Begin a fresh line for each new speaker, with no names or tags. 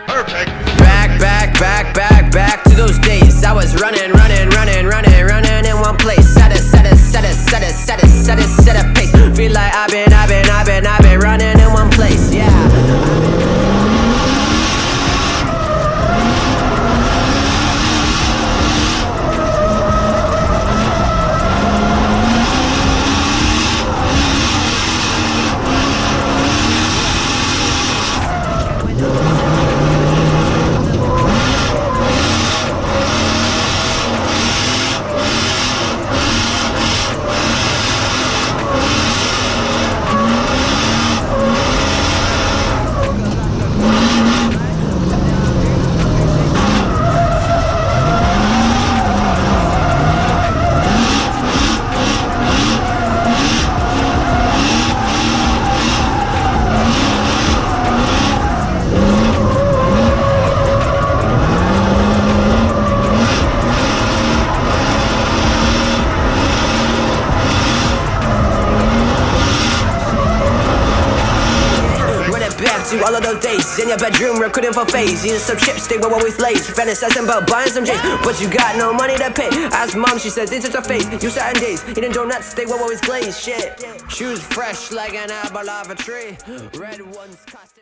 Perfect.
Back to those days. I was running in one place. Set a pace. Feel like I've been running in one place. Yeah. To all of those days in your bedroom, recruiting for phase. Eating some chips, they were always late. Fantasizing about buying some J's, but you got no money to pay. Ask mom, she says, it's just a face. You certain days, eating donuts, they were always glazed. Shit, shoes fresh like an apple off a tree. Red ones cost